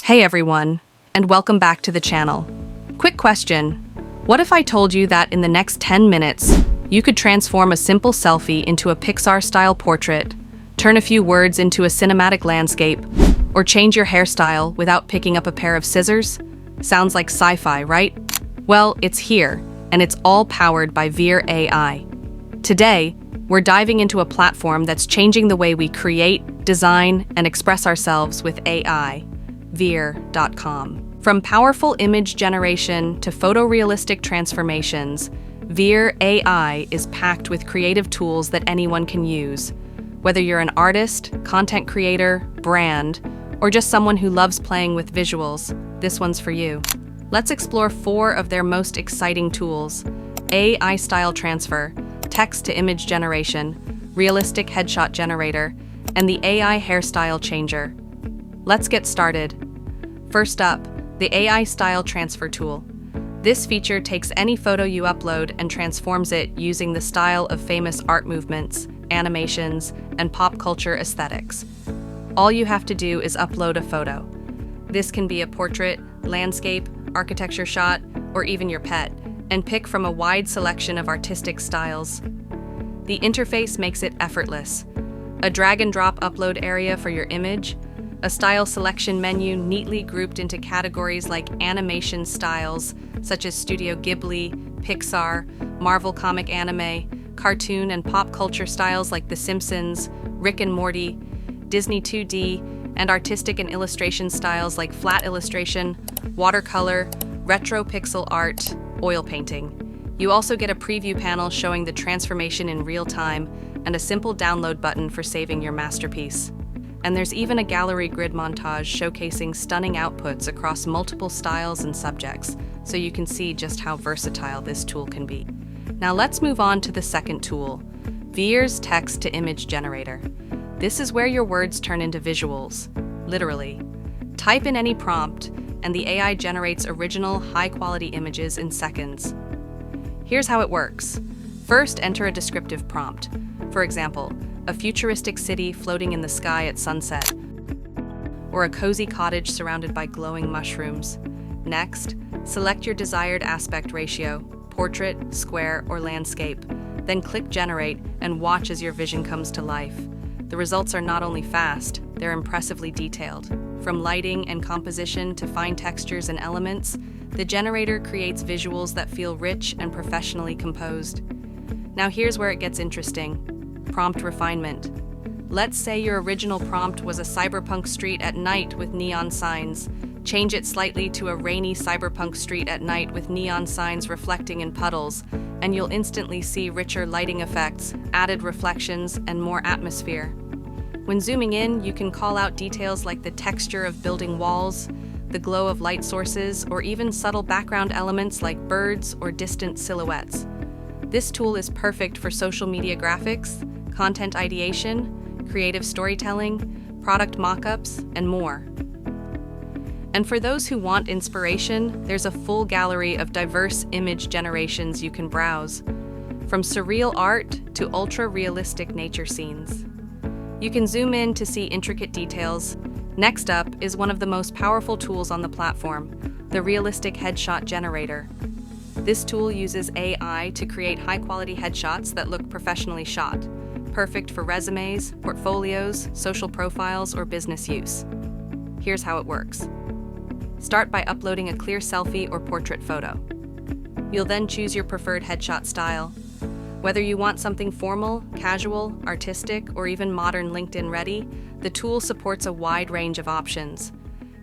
Hey everyone, and welcome back to the channel. Quick question. What if I told you that in the next 10 minutes, you could transform a simple selfie into a Pixar-style portrait, turn a few words into a cinematic landscape, or change your hairstyle without picking up a pair of scissors? Sounds like sci-fi, right? Well, it's here, and it's all powered by Vheer AI. Today, we're diving into a platform that's changing the way we create, design, and express ourselves with AI. Vheer.com. From powerful image generation to photorealistic transformations, Vheer AI is packed with creative tools that anyone can use. Whether you're an artist, content creator, brand, or just someone who loves playing with visuals, this one's for you. Let's explore 4 of their most exciting tools: AI Style Transfer, Text-to-Image Generation, Realistic Headshot Generator, and the AI Hairstyle Changer. Let's get started. First up, the AI Style Transfer tool. This feature takes any photo you upload and transforms it using the style of famous art movements, animations, and pop culture aesthetics. All you have to do is upload a photo. This can be a portrait, landscape, architecture shot, or even your pet, and pick from a wide selection of artistic styles. The interface makes it effortless. A drag-and-drop upload area for your image, a style selection menu neatly grouped into categories like animation styles, such as Studio Ghibli, Pixar, Marvel comic anime, cartoon and pop culture styles like The Simpsons, Rick and Morty, Disney 2D, and artistic and illustration styles like flat illustration, watercolor, retro pixel art, oil painting. You also get a preview panel showing the transformation in real time and a simple download button for saving your masterpiece. And there's even a gallery grid montage showcasing stunning outputs across multiple styles and subjects, so you can see just how versatile this tool can be. Now let's move on to the second tool, Vheer's Text-to-Image Generator. This is where your words turn into visuals, literally. Type in any prompt, and the AI generates original, high-quality images in seconds. Here's how it works. First, enter a descriptive prompt. For example, a futuristic city floating in the sky at sunset, or a cozy cottage surrounded by glowing mushrooms. Next, select your desired aspect ratio, portrait, square, or landscape. Then click Generate and watch as your vision comes to life. The results are not only fast, they're impressively detailed. From lighting and composition to fine textures and elements, the generator creates visuals that feel rich and professionally composed. Now here's where it gets interesting. Prompt refinement. Let's say your original prompt was a cyberpunk street at night with neon signs. Change it slightly to a rainy cyberpunk street at night with neon signs reflecting in puddles, and you'll instantly see richer lighting effects, added reflections, and more atmosphere. When zooming in, you can call out details like the texture of building walls, the glow of light sources, or even subtle background elements like birds or distant silhouettes. This tool is perfect for social media graphics, content ideation, creative storytelling, product mock-ups, and more. And for those who want inspiration, there's a full gallery of diverse image generations you can browse, from surreal art to ultra-realistic nature scenes. You can zoom in to see intricate details. Next up is one of the most powerful tools on the platform, the Realistic Headshot Generator. This tool uses AI to create high-quality headshots that look professionally shot, perfect for resumes, portfolios, social profiles, or business use. Here's how it works. Start by uploading a clear selfie or portrait photo. You'll then choose your preferred headshot style. Whether you want something formal, casual, artistic, or even modern LinkedIn ready, the tool supports a wide range of options.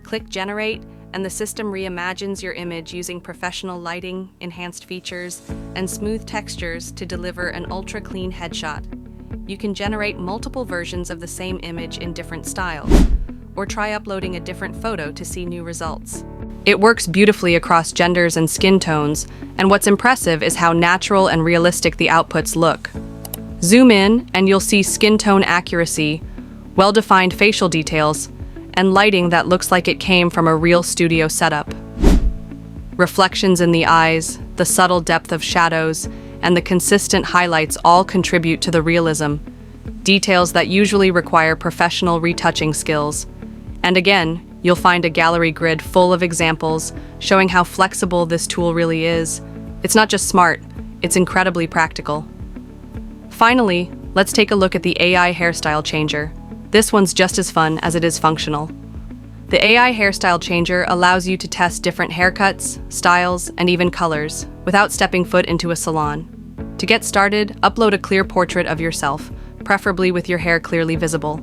Click Generate, and the system reimagines your image using professional lighting, enhanced features, and smooth textures to deliver an ultra-clean headshot. You can generate multiple versions of the same image in different styles, or try uploading a different photo to see new results. It works beautifully across genders and skin tones, and what's impressive is how natural and realistic the outputs look. Zoom in, and you'll see skin tone accuracy, well-defined facial details, and lighting that looks like it came from a real studio setup. Reflections in the eyes, the subtle depth of shadows, and the consistent highlights all contribute to the realism, details that usually require professional retouching skills. And again, You'll find a gallery grid full of examples showing how flexible this tool really is. It's not just smart, it's incredibly practical. Finally, let's take a look at the AI Hairstyle Changer. This one's just as fun as it is functional. The AI Hairstyle Changer allows you to test different haircuts, styles, and even colors without stepping foot into a salon. To get started, upload a clear portrait of yourself, preferably with your hair clearly visible.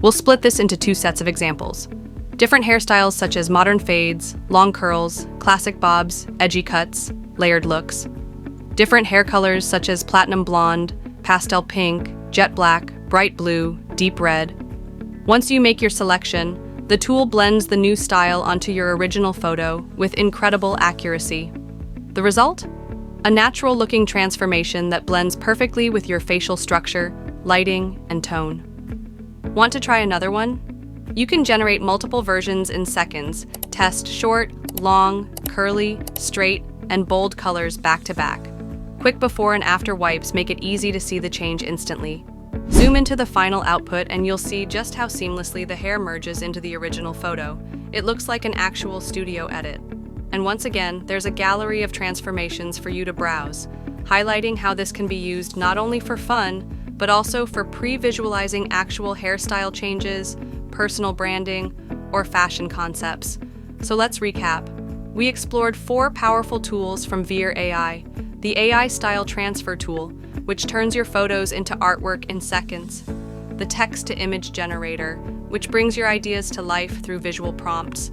We'll split this into 2 sets of examples. Different hairstyles such as modern fades, long curls, classic bobs, edgy cuts, layered looks. Different hair colors such as platinum blonde, pastel pink, jet black, bright blue, deep red. Once you make your selection, the tool blends the new style onto your original photo with incredible accuracy. The result? A natural-looking transformation that blends perfectly with your facial structure, lighting, and tone. Want to try another one? You can generate multiple versions in seconds. Test short, long, curly, straight, and bold colors back to back. Quick before and after wipes make it easy to see the change instantly. Zoom into the final output and you'll see just how seamlessly the hair merges into the original photo. It looks like an actual studio edit. And once again, there's a gallery of transformations for you to browse, highlighting how this can be used not only for fun, but also for pre-visualizing actual hairstyle changes, personal branding, or fashion concepts. So let's recap. We explored 4 powerful tools from Vheer AI, the AI style transfer tool, which turns your photos into artwork in seconds, the text-to-image generator, which brings your ideas to life through visual prompts,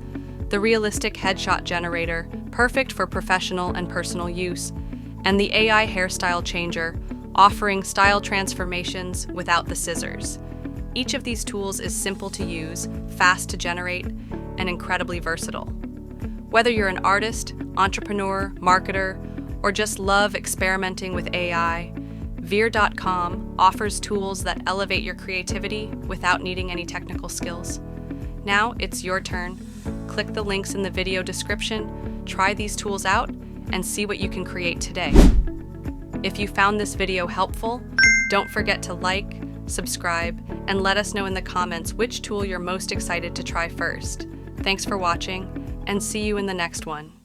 the realistic headshot generator, perfect for professional and personal use, and the AI hairstyle changer, offering style transformations without the scissors. Each of these tools is simple to use, fast to generate, and incredibly versatile. Whether you're an artist, entrepreneur, marketer, or just love experimenting with AI, Vheer.com offers tools that elevate your creativity without needing any technical skills. Now it's your turn. Click the links in the video description, try these tools out, and see what you can create today. If you found this video helpful, don't forget to like, subscribe, and let us know in the comments which tool you're most excited to try first. Thanks for watching, and see you in the next one.